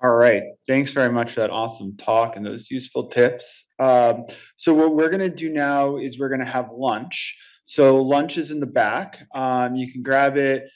All right. Thanks very much for that awesome talk and those useful tips. So what we're going to do now is we're going to have lunch. So lunch is in the back. You can grab it,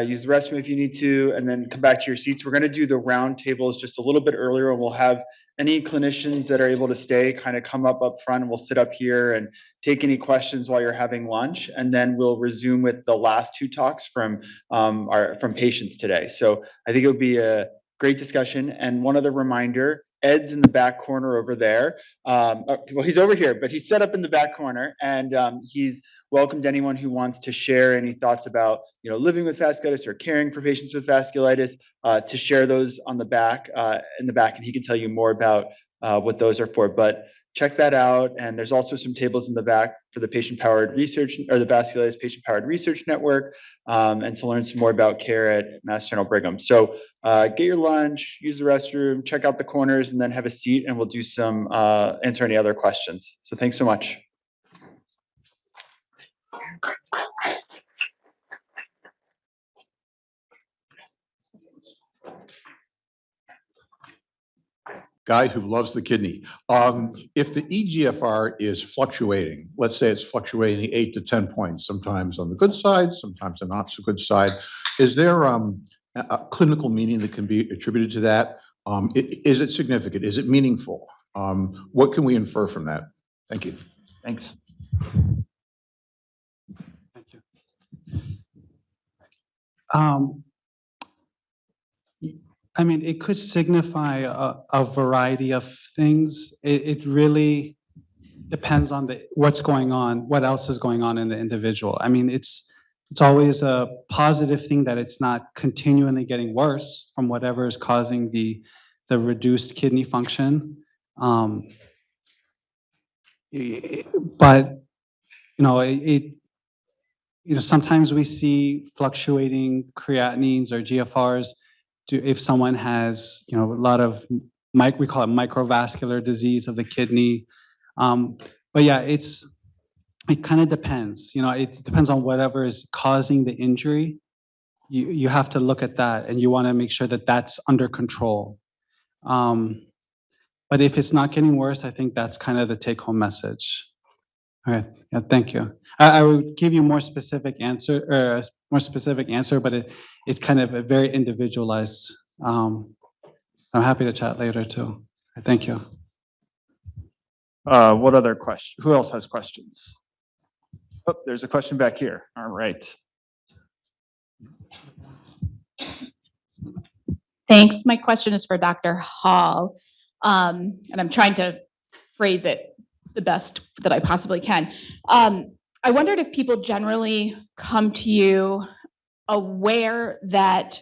use the restroom if you need to, and then come back to your seats. We're going to do the round tables just a little bit earlier, and we'll have any clinicians that are able to stay kind of come up front, and we'll sit up here and take any questions while you're having lunch, and then we'll resume with the last two talks from from patients today. So I think it would be a great discussion. And one other reminder, Ed's in the back corner over there. Well, he's over here, but he's set up in the back corner, and he's welcomed anyone who wants to share any thoughts about living with vasculitis or caring for patients with vasculitis to share those on the back in the back, and he can tell you more about what those are for. But check that out. And there's also some tables in the back for the patient-powered research or the Vasculitis Patient-Powered Research Network, and to learn some more about care at Mass General Brigham. So get your lunch, use the restroom, check out the corners, and then have a seat, and we'll do some answer any other questions. So thanks so much. Guy who loves the kidney. If the EGFR is fluctuating, let's say it's fluctuating 8 to 10 points, sometimes on the good side, sometimes the not so good side, is there a clinical meaning that can be attributed to that? Is it significant? Is it meaningful? What can we infer from that? Thank you. Thanks. Thank you. I mean, it could signify a variety of things. It really depends on what's going on, what else is going on in the individual. I mean, it's always a positive thing that it's not continually getting worse from whatever is causing the reduced kidney function. But sometimes we see fluctuating creatinines or GFRs. If someone has, a lot of we call it microvascular disease of the kidney. But yeah, it kind of depends. It depends on whatever is causing the injury. You have to look at that, and you want to make sure that that's under control. But if it's not getting worse, I think that's kind of the take-home message. Okay, yeah, thank you. I would give you more specific answer, but it's kind of a very individualized. I'm happy to chat later too. Thank you. What other question? Who else has questions? Oh, there's a question back here. All right. Thanks. My question is for Dr. Hall, and I'm trying to phrase it the best that I possibly can. I wondered if people generally come to you aware that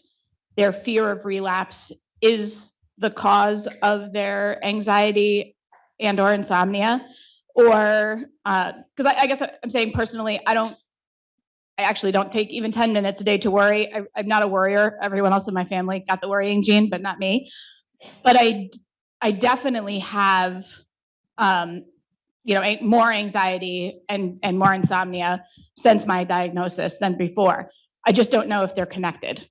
their fear of relapse is the cause of their anxiety and or insomnia, or because I guess I'm saying personally, I actually don't take even 10 minutes a day to worry. I'm not a worrier. Everyone else in my family got the worrying gene, but not me. But I definitely have more anxiety and more insomnia since my diagnosis than before. I just don't know if they're connected.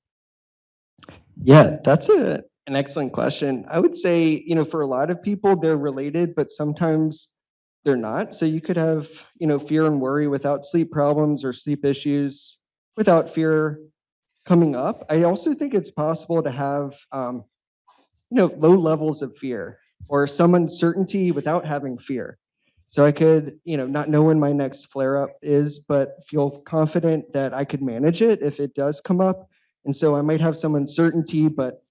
Yeah, that's an excellent question. I would say, for a lot of people, they're related, but sometimes they're not. So you could have, fear and worry without sleep problems or sleep issues without fear coming up. I also think it's possible to have, low levels of fear or some uncertainty without having fear. So I could, not know when my next flare-up is, but feel confident that I could manage it if it does come up. And so I might have some uncertainty, but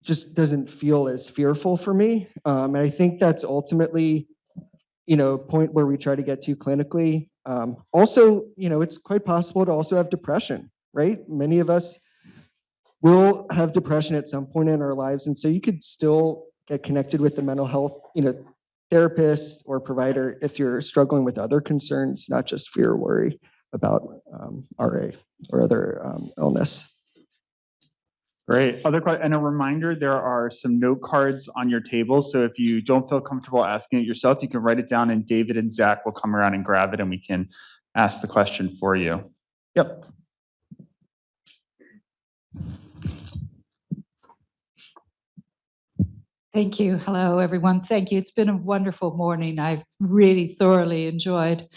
just doesn't feel as fearful for me. And I think that's ultimately, a point where we try to get to clinically. Also, it's quite possible to also have depression, right? Many of us will have depression at some point in our lives. And so you could still get connected with the mental health, therapist or provider if you're struggling with other concerns, not just fear or worry about RA or other illness. Great. And a reminder, there are some note cards on your table. So if you don't feel comfortable asking it yourself, you can write it down, and David and Zach will come around and grab it, and we can ask the question for you. Yep. Thank you. Hello, everyone. Thank you. It's been a wonderful morning. I've really thoroughly enjoyed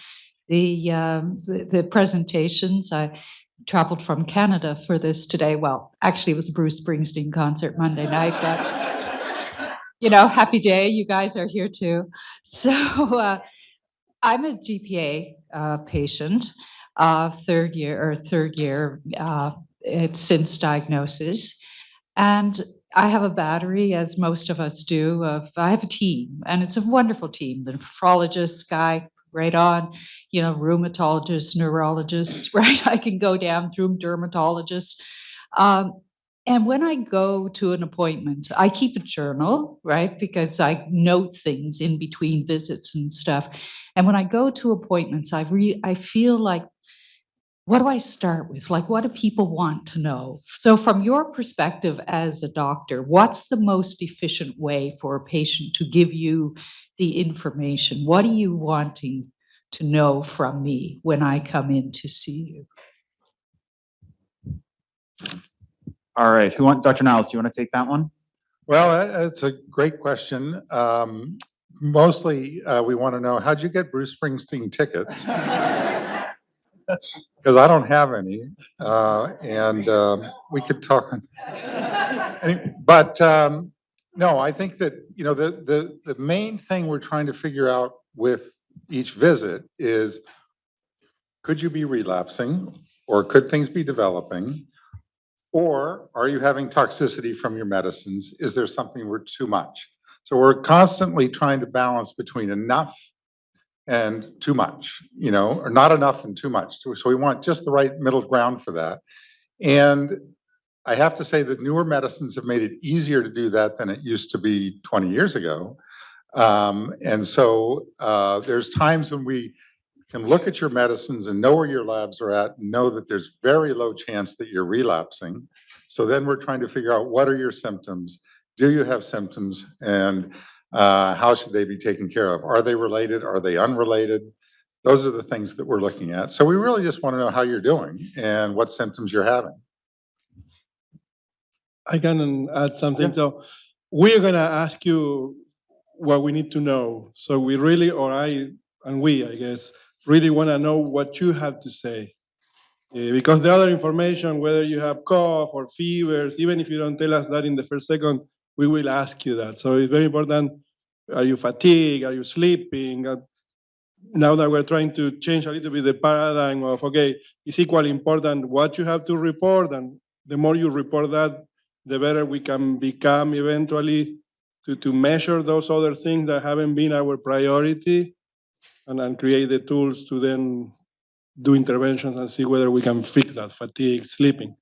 the presentations. I traveled from Canada for this today. Well, actually, it was a Bruce Springsteen concert Monday night, but happy day. You guys are here too. So I'm a GPA patient, third year it's since diagnosis. And I have a battery, as most of us do, I have a team, and it's a wonderful team. The nephrologist guy, right on, rheumatologist, neurologist, right? I can go down through dermatologist. And when I go to an appointment, I keep a journal, right? Because I note things in between visits and stuff. And when I go to appointments, I feel like, what do I start with? Like, what do people want to know? So from your perspective as a doctor, what's the most efficient way for a patient to give you the information? What are you wanting to know from me when I come in to see you? All right, Dr. Niles, do you want to take that one? Well, it's a great question. Mostly, we want to know, how'd you get Bruce Springsteen tickets? Because I don't have any, and we could talk. But no, I think that the main thing we're trying to figure out with each visit is, could you be relapsing, or could things be developing, or are you having toxicity from your medicines? Is there something we're too much? So we're constantly trying to balance between enough and too much, or not enough and too much. So we want just the right middle ground for that. And I have to say that newer medicines have made it easier to do that than it used to be 20 years ago. And so there's times when we can look at your medicines and know where your labs are at, and know that there's very low chance that you're relapsing. So then we're trying to figure out, what are your symptoms? Do you have symptoms? And how should they be taken care of? Are they related? Are they unrelated? Those are the things that we're looking at. So we really just want to know how you're doing and what symptoms you're having. I can add something. Yeah. So we're going to ask you what we need to know. So we really, I guess, really want to know what you have to say. Because the other information, whether you have cough or fevers, even if you don't tell us that in the first second, we will ask you that. So it's very important. Are you fatigued? Are you sleeping? Now that we're trying to change a little bit the paradigm of, okay, it's equally important what you have to report, and the more you report that, the better we can become eventually to measure those other things that haven't been our priority, and create the tools to then do interventions and see whether we can fix that, fatigue, sleeping.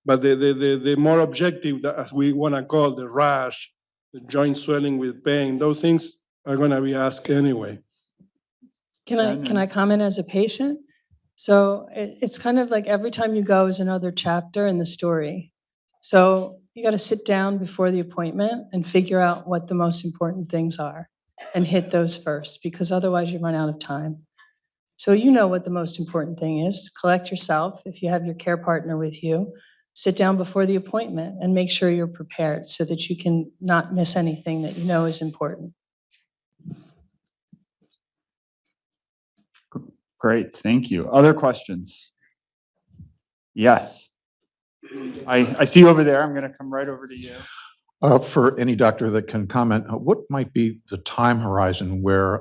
But the more objective, as we want to call, the rash, the joint swelling with pain, those things are going to be asked anyway. Can I comment as a patient? So it's kind of like every time you go is another chapter in the story. So you got to sit down before the appointment and figure out what the most important things are and hit those first, because otherwise you run out of time. So you know what the most important thing is. Collect yourself. If you have your care partner with you, sit down before the appointment and make sure you're prepared so that you can not miss anything that you know is important. Great, thank you. Other questions? Yes. I see you over there. I'm going to come right over to you. For any doctor that can comment, what might be the time horizon where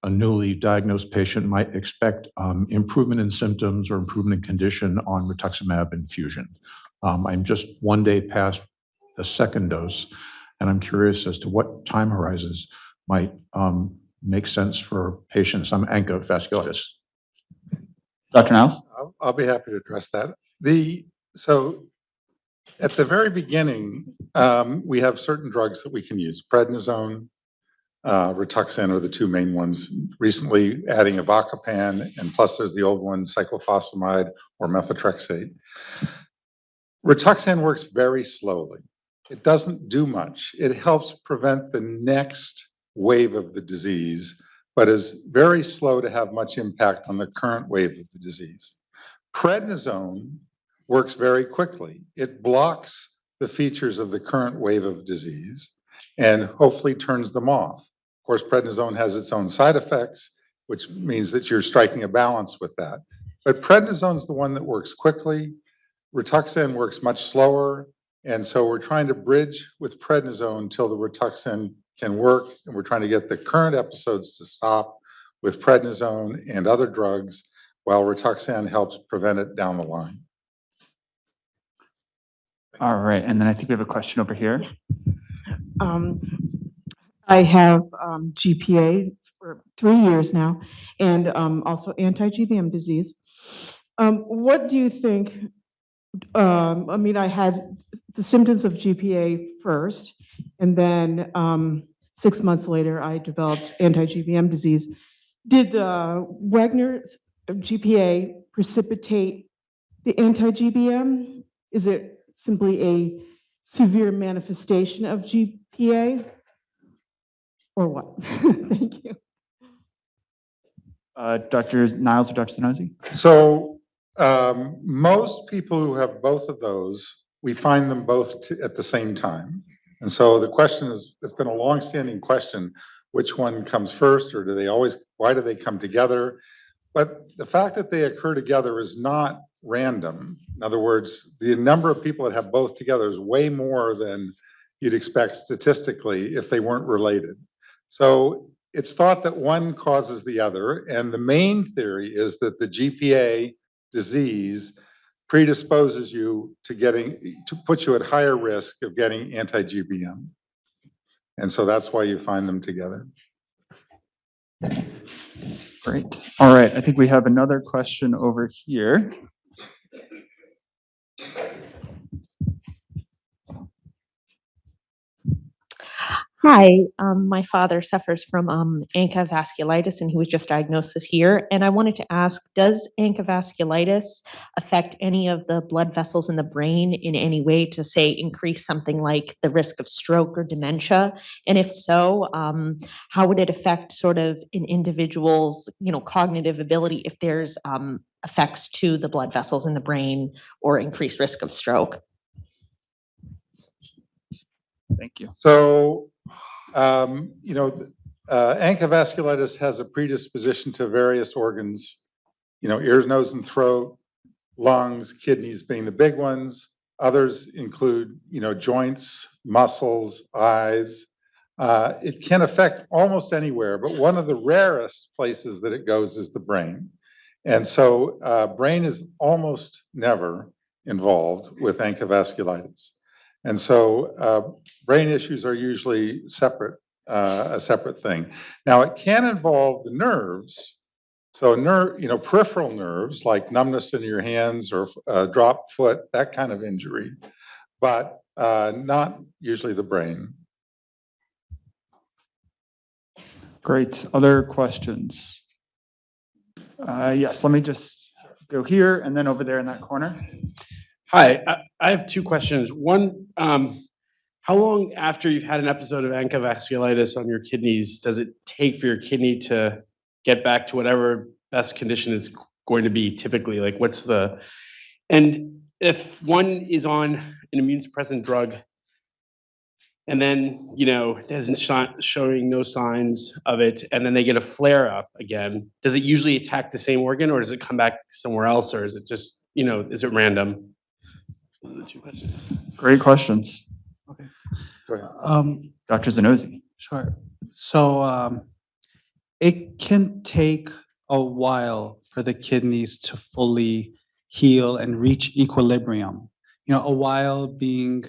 a newly diagnosed patient might expect improvement in symptoms or improvement in condition on rituximab infusion? I'm just one day past the second dose, and I'm curious as to what time horizons might make sense for patients. I'm ANCA vasculitis. Dr. Niles? I'll be happy to address that. So at the very beginning, we have certain drugs that we can use. Prednisone, Rituxan are the two main ones. Recently adding avacopan, and plus there's the old one, cyclophosphamide or methotrexate. Rituxan works very slowly. It doesn't do much. It helps prevent the next wave of the disease, but is very slow to have much impact on the current wave of the disease. Prednisone works very quickly. It blocks the features of the current wave of disease, and hopefully turns them off. Of course, prednisone has its own side effects, which means that you're striking a balance with that. But prednisone is the one that works quickly. Rituxan works much slower. And so we're trying to bridge with prednisone until the Rituxan can work. And we're trying to get the current episodes to stop with prednisone and other drugs, while Rituxan helps prevent it down the line. All right, and then I think we have a question over here. I have GPA for 3 years now, and also anti-GBM disease. What do you think? I mean, I had the symptoms of GPA first, and then 6 months later, I developed anti-GBM disease. Did the Wagner's GPA precipitate the anti-GBM? Is it simply a severe manifestation of GPA? Or what? Thank you. Dr. Niles or Dr. Zanozzi? So most people who have both of those, we find them both at the same time. And so the question is, it's been a longstanding question, which one comes first, or do they always, why do they come together? But the fact that they occur together is not random. In other words, the number of people that have both together is way more than you'd expect statistically if they weren't related. So it's thought that one causes the other, and the main theory is that the GPA disease predisposes you to put you at higher risk of getting anti-GBM. And so that's why you find them together. Great. All right, I think we have another question over here. Hi, my father suffers from ANCA vasculitis, and he was just diagnosed this year. And I wanted to ask, does ANCA vasculitis affect any of the blood vessels in the brain in any way to, say, increase something like the risk of stroke or dementia? And if so, how would it affect sort of an individual's, cognitive ability if there's effects to the blood vessels in the brain or increased risk of stroke? Thank you. So, ANCA vasculitis has a predisposition to various organs, ears, nose, and throat, lungs, kidneys being the big ones. Others include, joints, muscles, eyes. It can affect almost anywhere, but one of the rarest places that it goes is the brain. And so brain is almost never involved with ANCA vasculitis. And so brain issues are usually a separate thing. Now, it can involve the nerves. So peripheral nerves like numbness in your hands or drop foot, that kind of injury, but not usually the brain. Great. Other questions? Yes, let me just go here and then over there in that corner. Hi, I have two questions. One, how long after you've had an episode of ANCA vasculitis on your kidneys does it take for your kidney to get back to whatever best condition it's going to be typically? Like and if one is on an immune suppressant drug and then, it isn't showing no signs of it, and then they get a flare up again, does it usually attack the same organ, or does it come back somewhere else, or is it just, is it random? Those are the two questions. Great questions. Okay. Go ahead. Dr. Zanozzi. Sure. So it can take a while for the kidneys to fully heal and reach equilibrium. A while being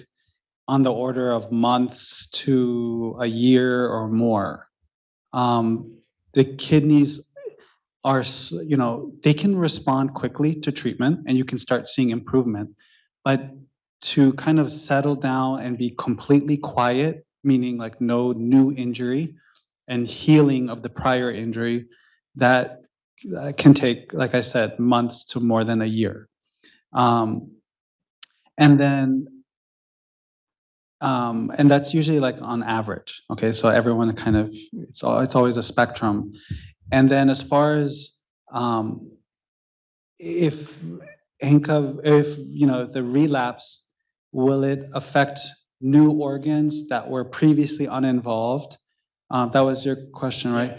on the order of months to a year or more. The kidneys are, they can respond quickly to treatment and you can start seeing improvement. But to kind of settle down and be completely quiet, meaning like no new injury and healing of the prior injury, that can take, like I said, months to more than a year. And that's usually like on average. Okay, so everyone kind of, it's always a spectrum. And then as far as if ANCA, the relapse, will it affect new organs that were previously uninvolved. That was your question, right?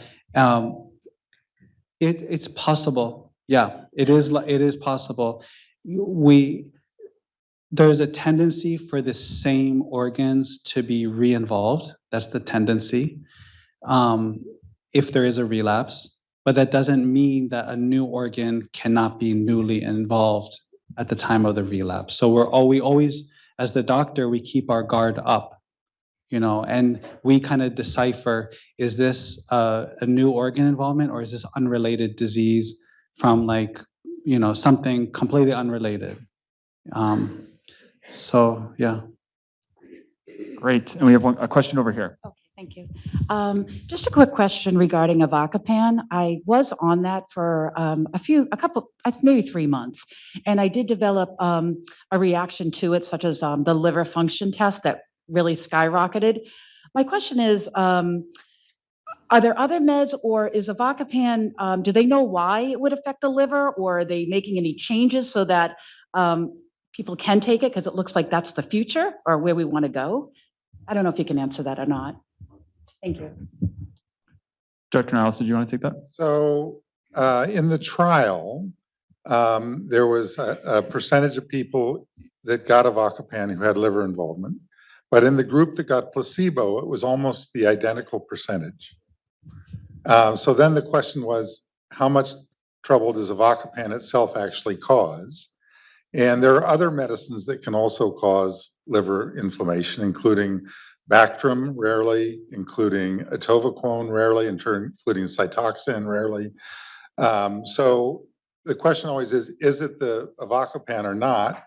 It's possible. Yeah, it is possible. There's a tendency for the same organs to be re-involved. That's the tendency, if there is a relapse. But that doesn't mean that a new organ cannot be newly involved at the time of the relapse. So we always, as the doctor, we keep our guard up, and we kind of decipher, is this a new organ involvement, or is this unrelated disease from something completely unrelated? So, yeah. Great. And we have a question over here. Okay, thank you. Just a quick question regarding Avacopan. I was on that for maybe 3 months, and I did develop a reaction to it, such as the liver function test that really skyrocketed. My question is, are there other meds, or is Avacopan, do they know why it would affect the liver, or are they making any changes so that people can take it, because it looks like that's the future or where we want to go? I don't know if you can answer that or not. Thank you. Dr. Niles, did you want to take that? So in the trial, there was a percentage of people that got Avacopan who had liver involvement. But in the group that got placebo, it was almost the identical percentage. So then the question was, how much trouble does Avacopan itself actually cause? And there are other medicines that can also cause liver inflammation, including Bactrim rarely, including atovaquone rarely, including Cytoxan rarely. So the question always is it the Avacopan or not?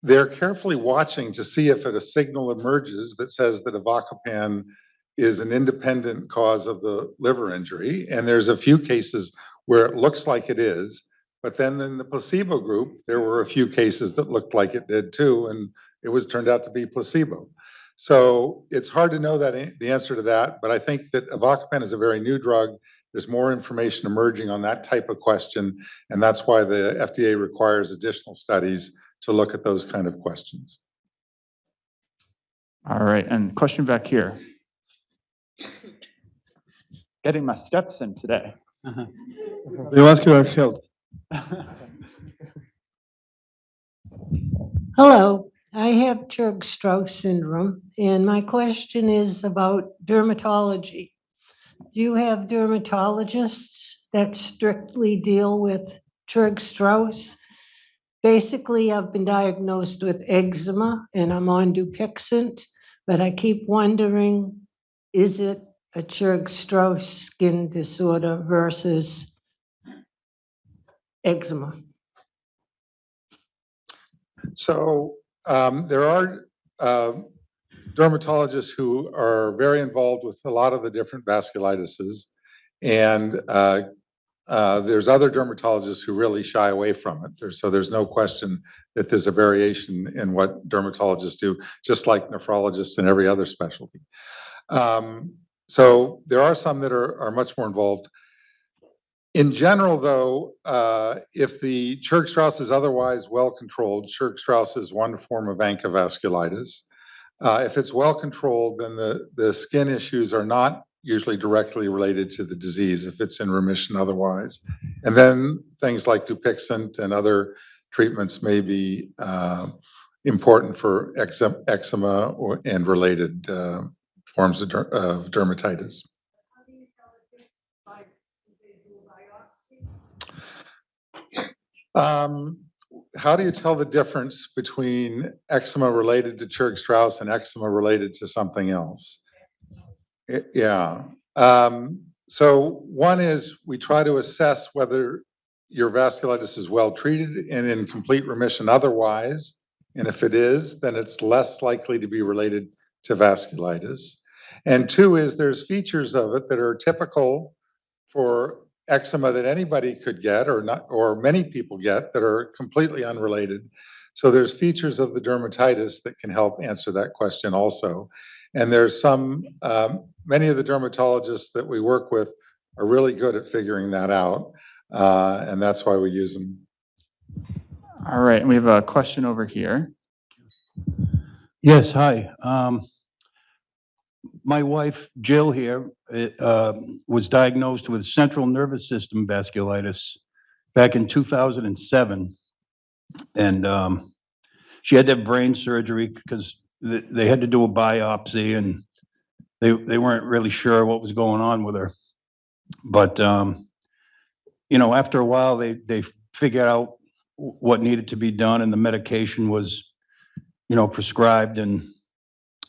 They're carefully watching to see if a signal emerges that says that Avacopan is an independent cause of the liver injury. And there's a few cases where it looks like it is. But then in the placebo group, there were a few cases that looked like it did too, and it was turned out to be placebo. So it's hard to know that the answer to that, but I think that Avacopan is a very new drug. There's more information emerging on that type of question, and that's why the FDA requires additional studies to look at those kind of questions. All right, and question back here. Getting my steps in today. Vascular health. Hello, I have Churg-Strauss syndrome, and my question is about dermatology. Do you have dermatologists that strictly deal with Churg-Strauss? Basically, I've been diagnosed with eczema and I'm on Dupixent, but I keep wondering, is it a Churg-Strauss skin disorder versus eczema? So there are dermatologists who are very involved with a lot of the different vasculitises, and there's other dermatologists who really shy away from it. So there's no question that there's a variation in what dermatologists do, just like nephrologists and every other specialty. So there are some that are much more involved. In general, though, if the Churg-Strauss is otherwise well controlled, Churg-Strauss is one form of ANCA vasculitis. If it's well controlled, then the skin issues are not usually directly related to the disease if it's in remission otherwise. And then things like Dupixent and other treatments may be important for eczema and related forms of dermatitis. How do you tell the difference between eczema related to Churg-Strauss and eczema related to something else? Yeah. So one is we try to assess whether your vasculitis is well treated and in complete remission otherwise. And if it is, then it's less likely to be related to vasculitis. And two is there's features of it that are typical for eczema that anybody could get or not, or many people get that are completely unrelated. So there's features of the dermatitis that can help answer that question also. And there's some, many of the dermatologists that we work with are really good at figuring that out. And that's why we use them. All right, and we have a question over here. Yes, hi. My wife Jill here was diagnosed with central nervous system vasculitis back in 2007. And she had to have brain surgery because they had to do a biopsy and they weren't really sure what was going on with her. But, you know, after a while, they figured out what needed to be done and the medication was, you know, prescribed. And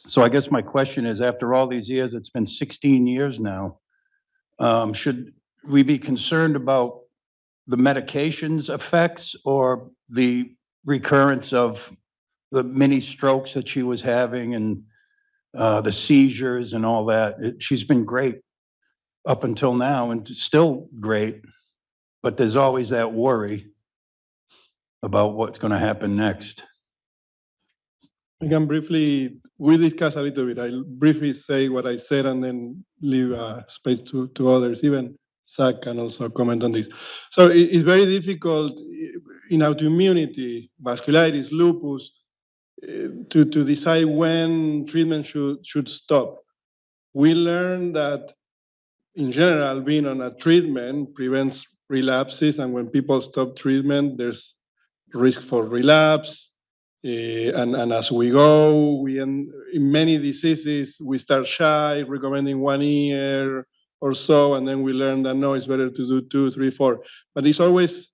so I guess my question is, after all these years, it's been 16 years now, should we be concerned about the medication's effects or the recurrence of the mini strokes that she was having and the seizures and all that? She's been great up until now and still great, but there's always that worry about what's going to happen next. I can briefly, we discuss a little bit. I'll briefly say what I said and then leave space to others. Even Zach can also comment on this. So it's very difficult in autoimmunity, vasculitis, lupus, to decide when treatment should stop. We learned that in general, being on a treatment prevents relapses, and when people stop treatment, there's risk for relapse. And as we go, in many diseases, we start shy, recommending 1 year or so, and then we learn that no, it's better to do 2, 3, 4. But it's always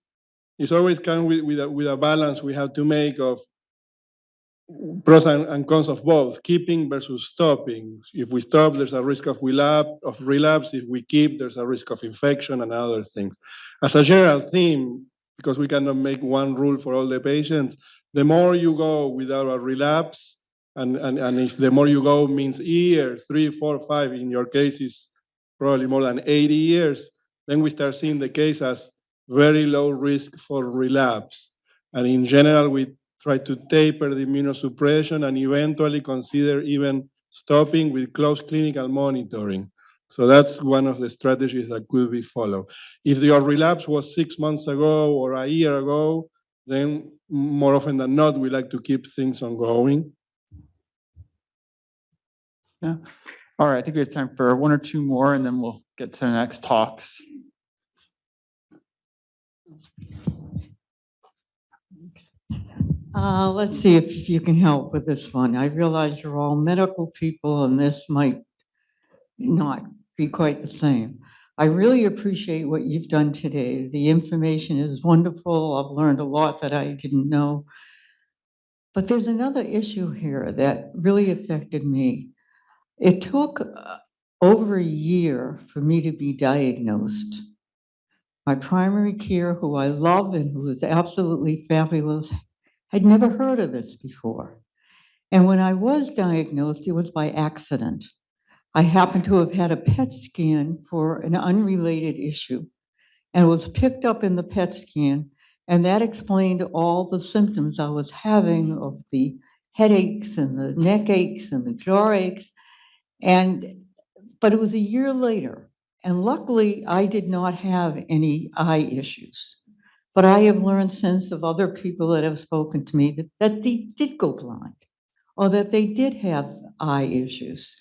come with a balance we have to make of pros and cons of both, keeping versus stopping. If we stop, there's a risk of relapse. If we keep, there's a risk of infection and other things. As a general theme, because we cannot make one rule for all the patients, the more you go without a relapse, and if the more you go means years, 3, 4, 5, in your case is probably more than 80 years, then we start seeing the case as very low risk for relapse. And in general, we try to taper the immunosuppression and eventually consider even stopping with close clinical monitoring. So that's one of the strategies that could be followed. If your relapse was 6 months ago or a year ago, then more often than not, we like to keep things ongoing. Yeah. All right, I think we have time for 1 or 2 more, and then we'll get to the next talks. Let's see if you can help with this one. I realize you're all medical people and this might not be quite the same. I really appreciate what you've done today. The information is wonderful. I've learned a lot that I didn't know. But there's another issue here that really affected me. It took over a year for me to be diagnosed. My primary care, who I love and who is absolutely fabulous, I'd never heard of this before. And when I was diagnosed, it was by accident. I happened to have had a PET scan for an unrelated issue and was picked up in the PET scan, and that explained all the symptoms I was having of the headaches and the neck aches and the jaw aches. But it was a year later, and luckily I did not have any eye issues. But I have learned since of other people that have spoken to me that they did go blind or that they did have eye issues.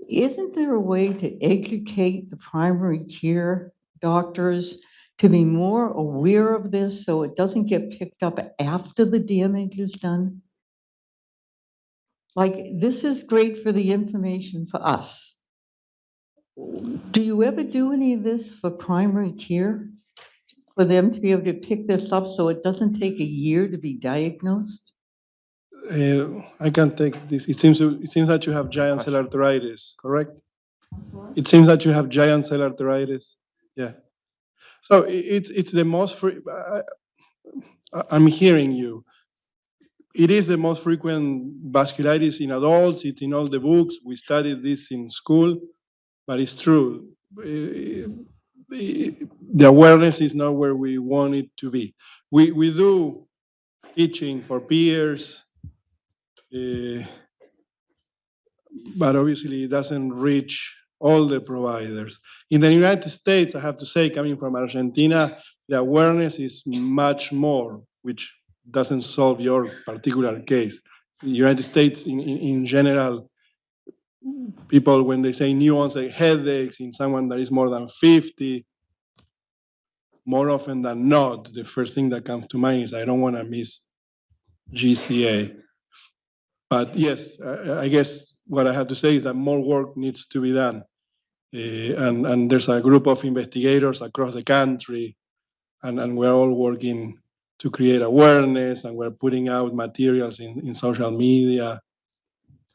Isn't there a way to educate the primary care doctors to be more aware of this so it doesn't get picked up after the damage is done? Like, this is great for the information for us. Do you ever do any of this for primary care? For them to be able to pick this up so it doesn't take a year to be diagnosed? I can take this. It seems that you have giant cell arteritis, correct? It seems that you have giant cell arteritis. Yeah. So it's the most I'm hearing you. It is the most frequent vasculitis in adults. It's in all the books. We studied this in school, but it's true. The awareness is not where we want it to be. We do teaching for peers, but obviously it doesn't reach all the providers. In the United States, I have to say, coming from Argentina, the awareness is much more, which doesn't solve your particular case. the United States in general, people, when they say new onset headaches in someone that is more than 50, more often than not, the first thing that comes to mind is I don't want to miss GCA. But yes, I guess what I have to say is that more work needs to be done. And there's a group of investigators across the country, and we're all working to create awareness, and we're putting out materials in social media,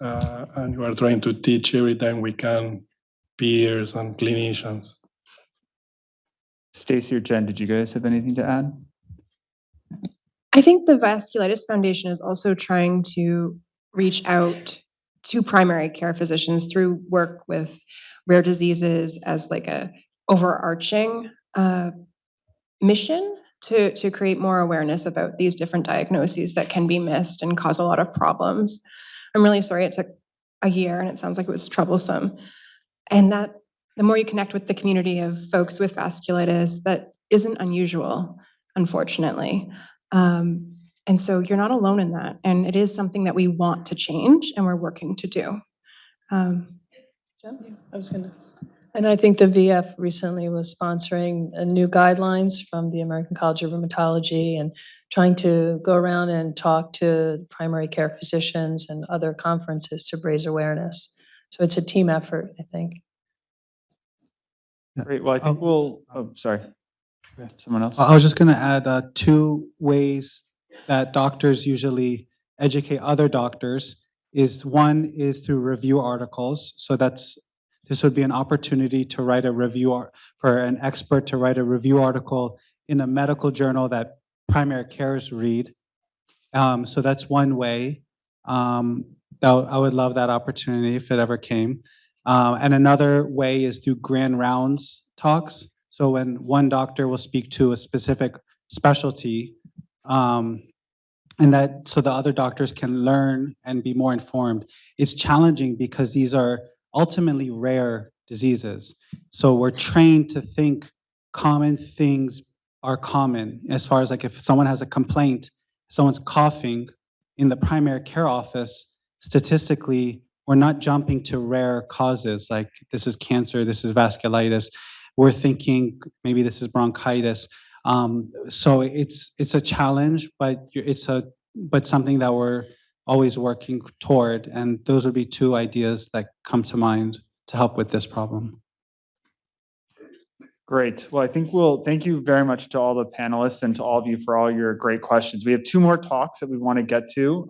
and we're trying to teach every time we can peers and clinicians. Stacy or Jen, did you guys have anything to add? I think the Vasculitis Foundation is also trying to reach out to primary care physicians through work with rare diseases as like a overarching mission to create more awareness about these different diagnoses that can be missed and cause a lot of problems. I'm really sorry it took a year and it sounds like it was troublesome. And that the more you connect with the community of folks with vasculitis, that isn't unusual, unfortunately. And so you're not alone in that. And it is something that we want to change and we're working to do. And I think the VF recently was sponsoring new guidelines from the American College of Rheumatology and trying to go around and talk to primary care physicians and other conferences to raise awareness. So it's a team effort, I think. Great. Well, I think sorry. Someone else? I was just going to add 2 ways that doctors usually educate other doctors. One is through review articles. So this would be an opportunity to write a review for an expert to write a review article in a medical journal that primary carers read. So that's one way. I would love that opportunity if it ever came. And another way is through grand rounds talks. So when one doctor will speak to a specific specialty, so the other doctors can learn and be more informed. It's challenging because these are ultimately rare diseases. So we're trained to think common things are common. As far as like if someone has a complaint, someone's coughing in the primary care office, statistically, we're not jumping to rare causes like this is cancer, this is vasculitis. We're thinking maybe this is bronchitis. So it's a challenge, but but something that we're always working toward. And those would be 2 ideas that come to mind to help with this problem. Great. Well, I think thank you very much to all the panelists and to all of you for all your great questions. We have 2 more talks that we want to get to.